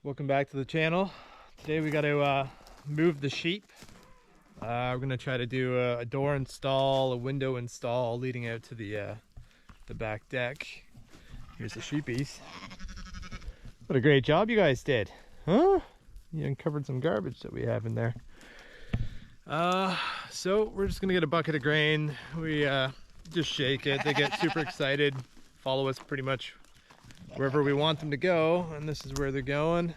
Welcome back to the channel. Today we got to move the sheep. We're gonna try to do a door install, a window install leading out to the back deck. Here's the sheepies. What a great job you guys did, huh? You uncovered some garbage that we have in there. So we're just gonna get a bucket of grain. We just shake it. They get super excited, follow us pretty much wherever we want them to go, and this is where they're going.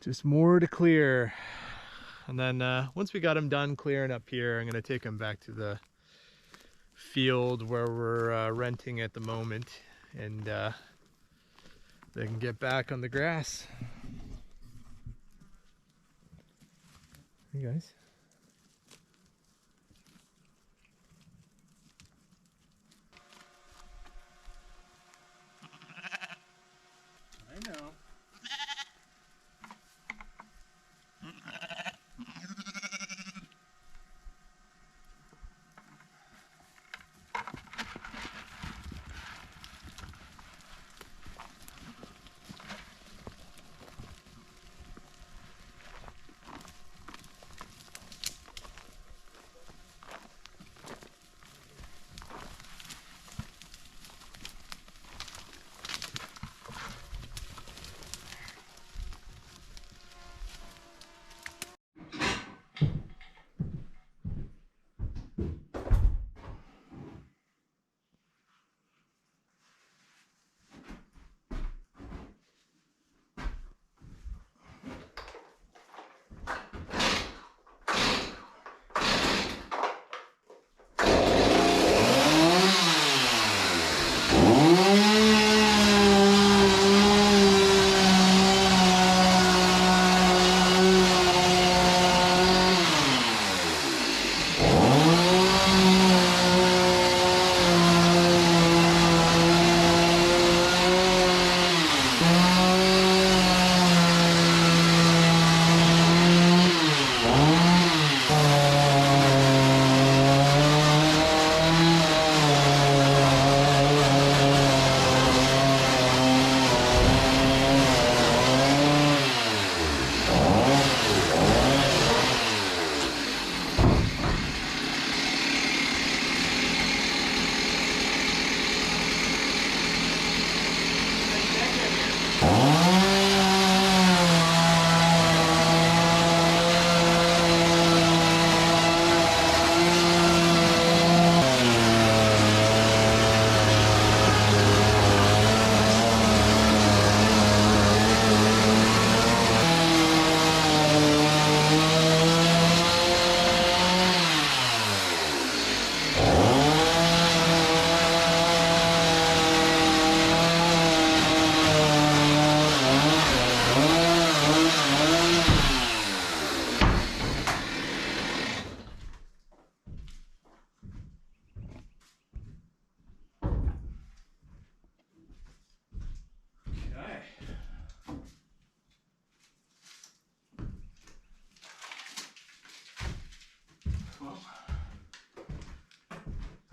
Just more to clear. And then once we got them done clearing up here, I'm gonna take them back to the field where we're renting at the moment, and they can get back on the grass. Hey guys. I know.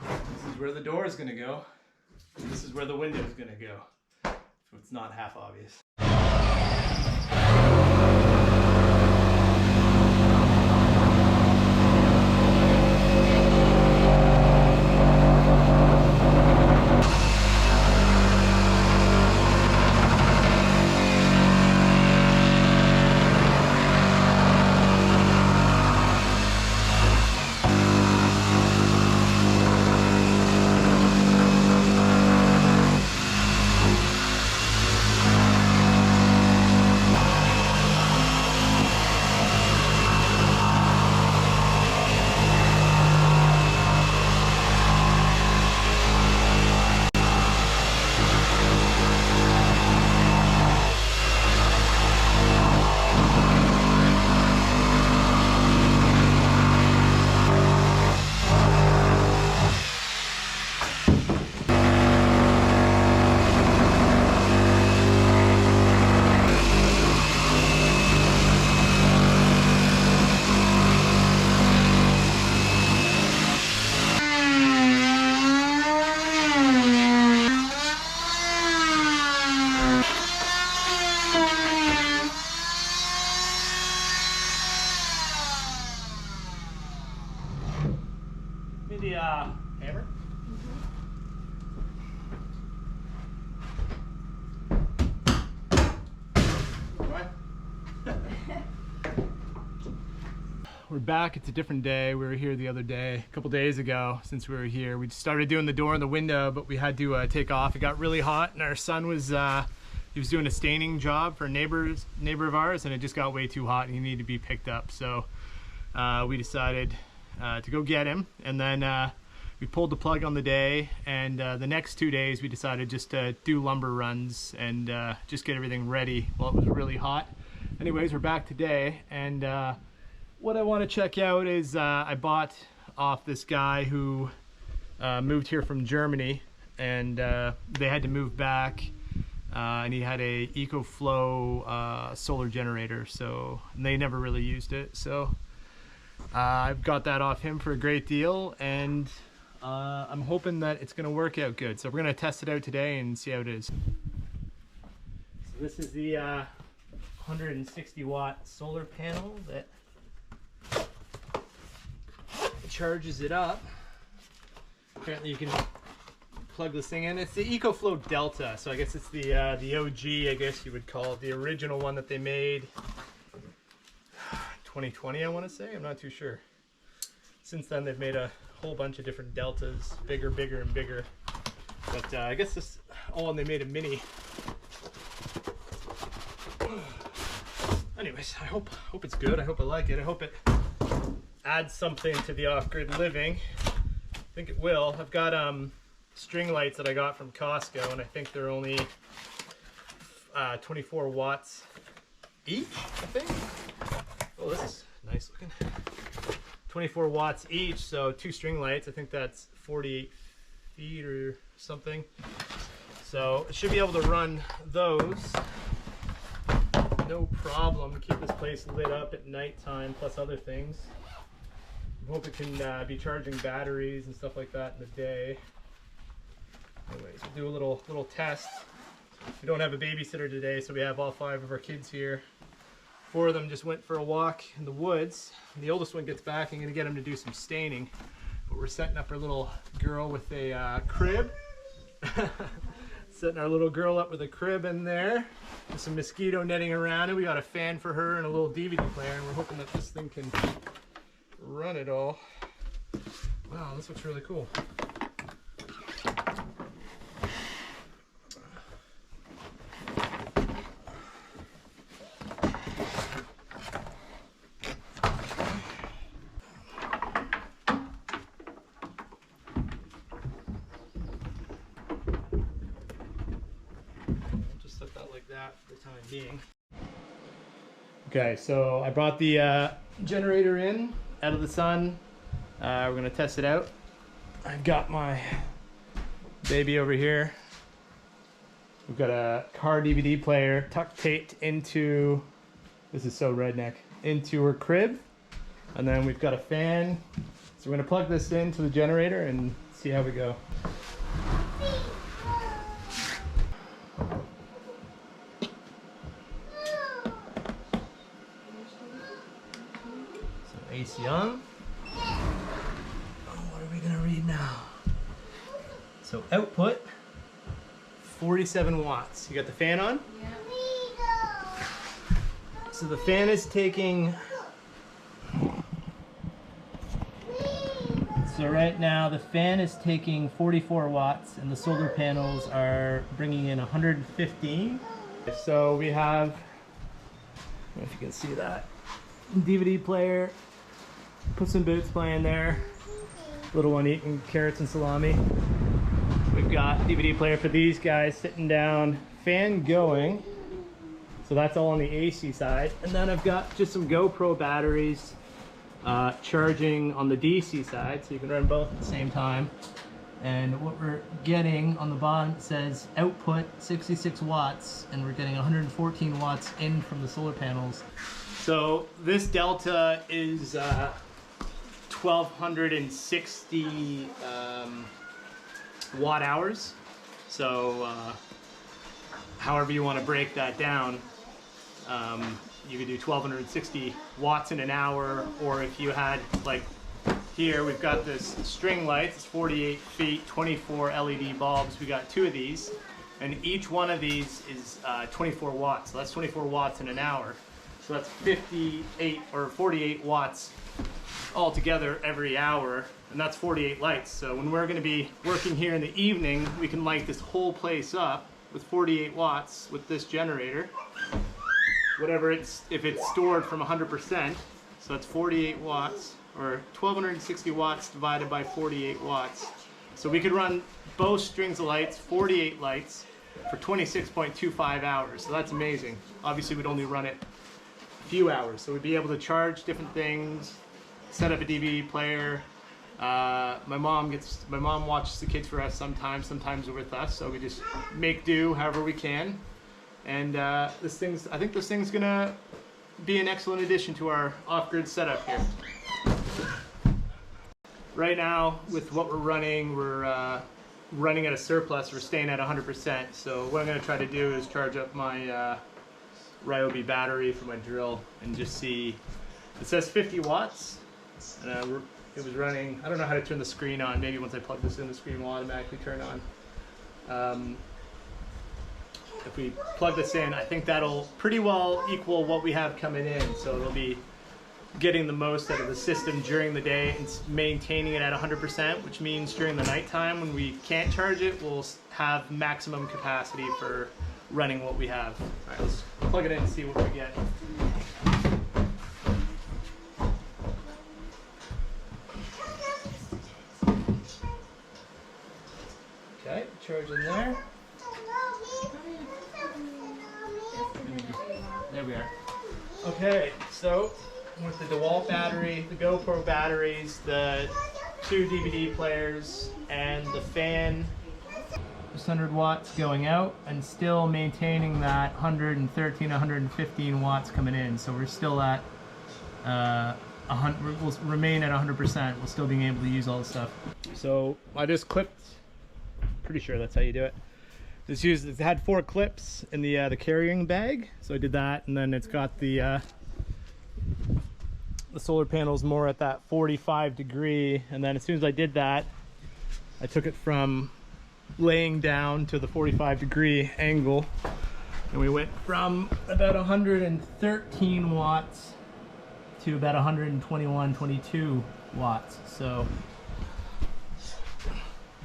This is where the door is going to go. This is where the window is going to go. So it's not half obvious. we're back. It's a different day. We were here the other day, a couple days ago since we were here. We started doing the door and the window, but we had to take off. It got really hot, and our son was he was doing a staining job for a neighbor of ours, and it just got way too hot and he needed to be picked up. So we decided to go get him, and then we pulled the plug on the day, and the next 2 days we decided just to do lumber runs and just get everything ready while it was really hot. Anyways, we're back today, and what I want to check out is I bought off this guy who moved here from Germany, and they had to move back, and he had a EcoFlow solar generator, so they never really used it. So I've got that off him for a great deal, and I'm hoping that it's going to work out good. So we're going to test it out today and see how it is. So this is the 160 watt solar panel that charges it up. Apparently you can plug this thing in. It's the EcoFlow Delta, so I guess it's the OG, I guess you would call it, the original one that they made 2020, I want to say. I'm not too sure. Since then they've made a whole bunch of different Deltas, bigger and bigger, but I guess this, oh, and they made a mini. Anyways, I hope it's good. I hope I like it. I hope it adds something to the off-grid living. I think it will. I've got string lights that I got from Costco, and I think they're only 24 watts each, I think. Oh, this is nice looking. 24 watts each, so 2 string lights. I think that's 48 feet or something. So it should be able to run those no problem. Keep this place lit up at nighttime, plus other things. I hope it can be charging batteries and stuff like that in the day. Anyways, we'll do a little test. We don't have a babysitter today, so we have all 5 of our kids here. 4 of them just went for a walk in the woods. And the oldest one gets back. I'm going to get him to do some staining. But we're setting up our little girl with a crib. Setting our little girl up with a crib in there. With some mosquito netting around it. We got a fan for her and a little DVD player, and we're hoping that this thing can run it all. Wow, this looks really cool. For the time being. Okay, so I brought the generator in out of the sun. We're gonna test it out. I've got my baby over here. We've got a car DVD player tuck taped into, this is so redneck, into her crib. And then we've got a fan. So we're gonna plug this into the generator and see how we go. AC on. Oh, what are we gonna read now? So output 47 watts. You got the fan on? Yeah. So the fan is taking. So right now the fan is taking 44 watts, and the solar panels are bringing in 115. So we have, I don't know if you can see that, DVD player. Put some Boots playing there. Little one eating carrots and salami. We've got DVD player for these guys sitting down. Fan going. So that's all on the AC side. And then I've got just some GoPro batteries charging on the DC side. So you can run both at the same time. And what we're getting on the bottom says output 66 watts. And we're getting 114 watts in from the solar panels. So this Delta is 1260 watt hours. So however you want to break that down, you could do 1260 watts in an hour, or if you had, like here, we've got this string lights, it's 48 feet, 24 LED bulbs. We got 2 of these, and each one of these is 24 watts. So that's 24 watts in an hour. So that's 58 or 48 watts altogether every hour, and that's 48 lights. So when we're going to be working here in the evening, we can light this whole place up with 48 watts with this generator. Whatever if it's stored from 100%, so that's 48 watts, or 1260 watts divided by 48 watts. So we could run both strings of lights, 48 lights, for 26.25 hours. So that's amazing. Obviously we'd only run it a few hours, so we'd be able to charge different things, set up a DVD player. My mom watches the kids for us sometimes they're with us, so we just make do however we can. And I think this thing's gonna be an excellent addition to our off-grid setup here. Right now, with what we're running at a surplus. We're staying at 100%. So what I'm gonna try to do is charge up my Ryobi battery for my drill and just see. It says 50 watts, and it was running. I don't know how to turn the screen on. Maybe once I plug this in, the screen will automatically turn on. If we plug this in, I think that'll pretty well equal what we have coming in. So it'll be getting the most out of the system during the day and maintaining it at 100%, which means during the nighttime when we can't charge it, we'll have maximum capacity for running what we have. All right, let's plug it in and see what we get. Okay, charge in there. There we are. Okay, so with the DeWalt battery, the GoPro batteries, the 2 DVD players, and the fan, just 100 watts going out, and still maintaining that 113, 115 watts coming in. So we're still at 100. We'll remain at 100%. We'll still being able to use all the stuff. So I just clipped. Pretty sure that's how you do it. It had 4 clips in the carrying bag, so I did that, and then it's got the solar panels more at that 45 degree, and then as soon as I did that, I took it from laying down to the 45 degree angle, and we went from about 113 watts to about 121, 22 watts. So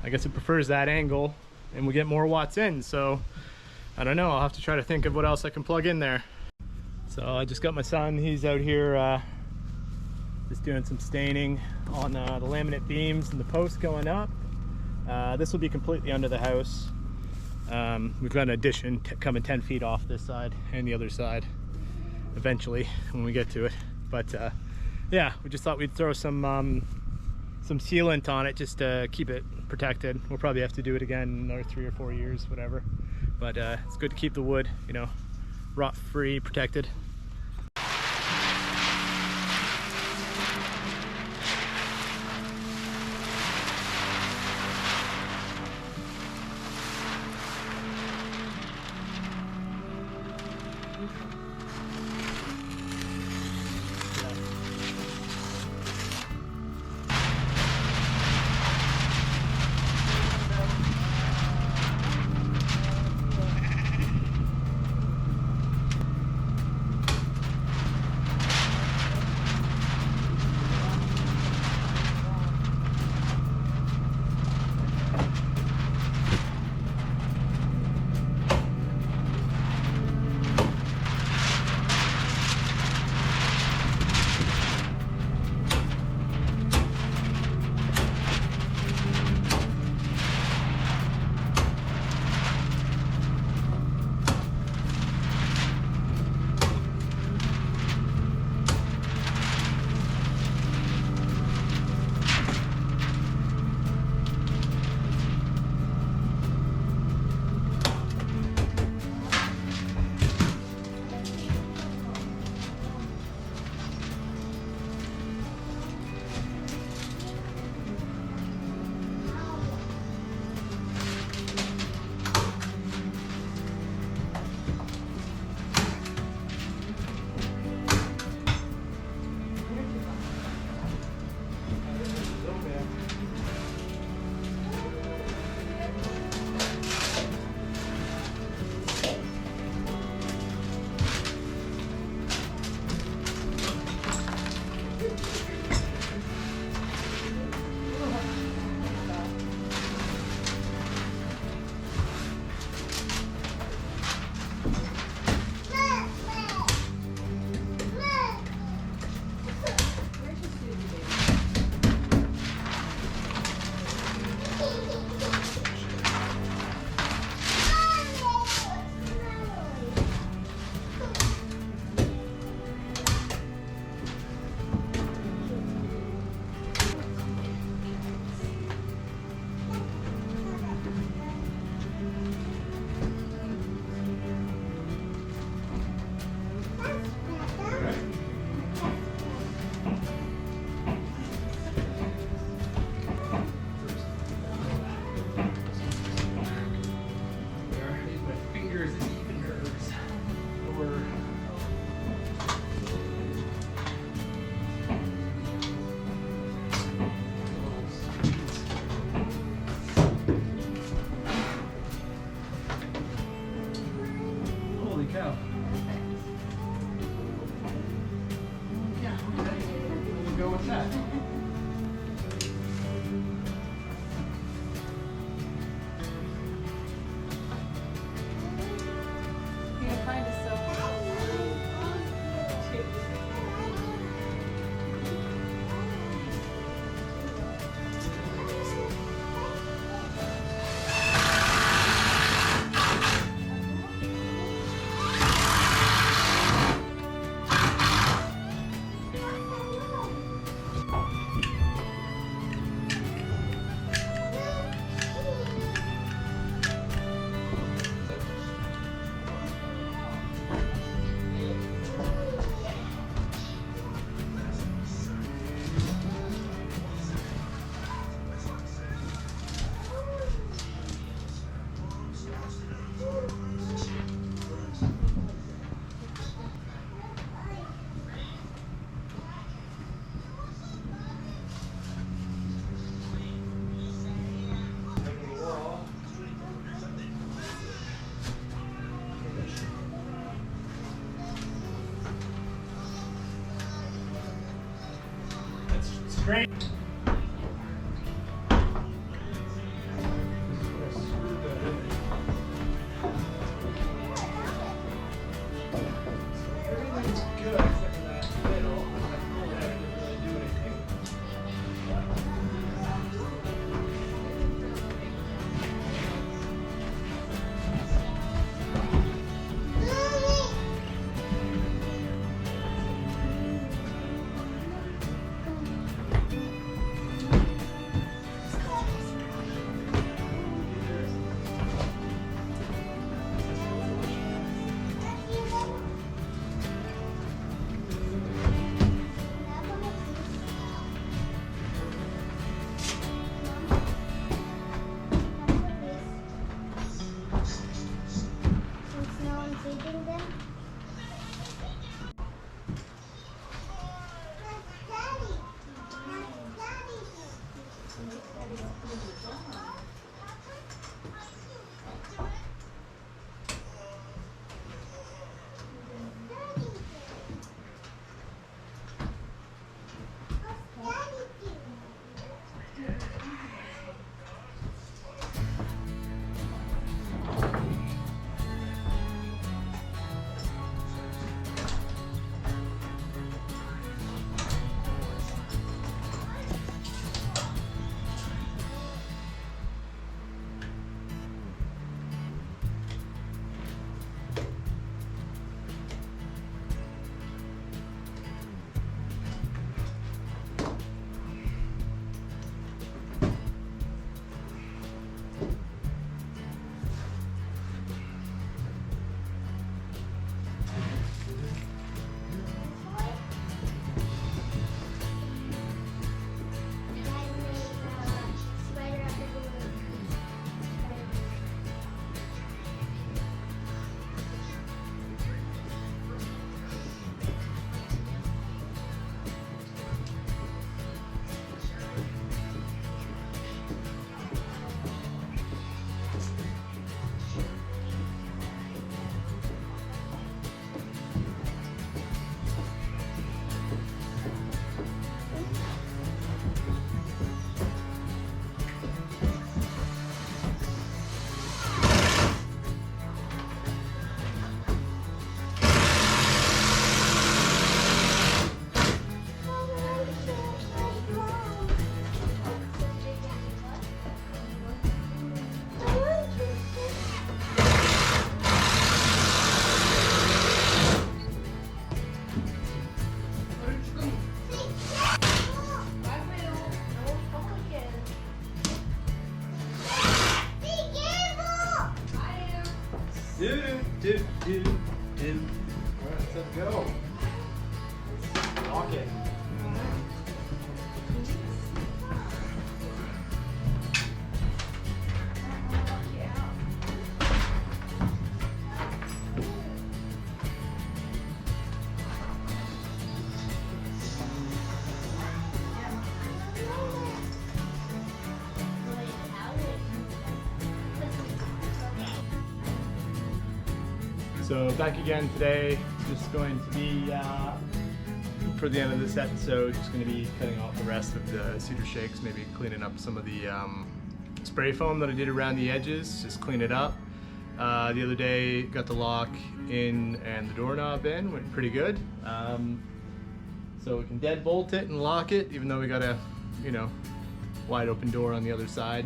I guess it prefers that angle, and we get more watts in. So I don't know, I'll have to try to think of what else I can plug in there. So I just got my son, he's out here just doing some staining on the laminate beams and the posts going up. This will be completely under the house. We've got an addition coming 10 feet off this side and the other side eventually when we get to it. But yeah, we just thought we'd throw some sealant on it just to keep it protected. We'll probably have to do it again in another 3 or 4 years, whatever. But it's good to keep the wood, you know, rot free, protected. cow. Yeah. We'll go with that. You can find a sofa. It's great. Everything's good except for that middle. That didn't really do anything. Since no one's eating them. Alright, let's go. Lock it. So back again today, just going to be, for the end of this episode, just going to be cutting off the rest of the cedar shakes, maybe cleaning up some of the spray foam that I did around the edges, just clean it up. The other day, got the lock in and the doorknob in, went pretty good. So we can deadbolt it and lock it, even though we got a, you know, wide open door on the other side.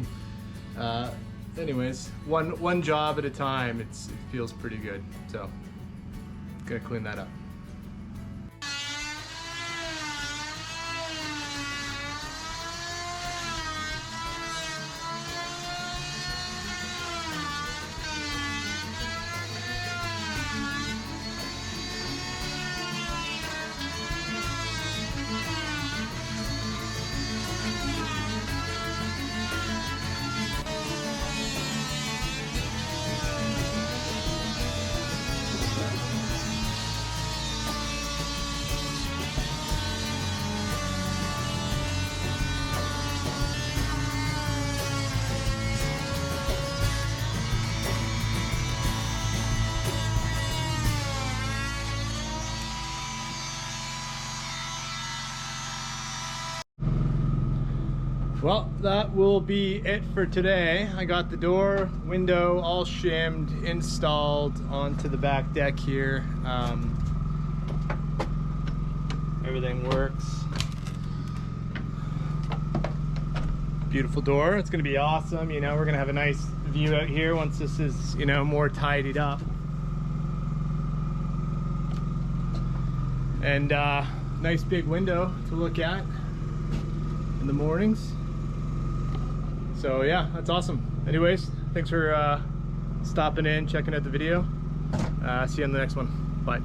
Anyways, one job at a time. It feels pretty good. So, gonna clean that up. Well, that will be it for today. I got the door, window all shimmed, installed onto the back deck here. Everything works. Beautiful door. It's gonna be awesome. You know, we're gonna have a nice view out here once this is, you know, more tidied up. And nice big window to look at in the mornings. So yeah, that's awesome. Anyways, thanks for stopping in, checking out the video. See you on the next one. Bye.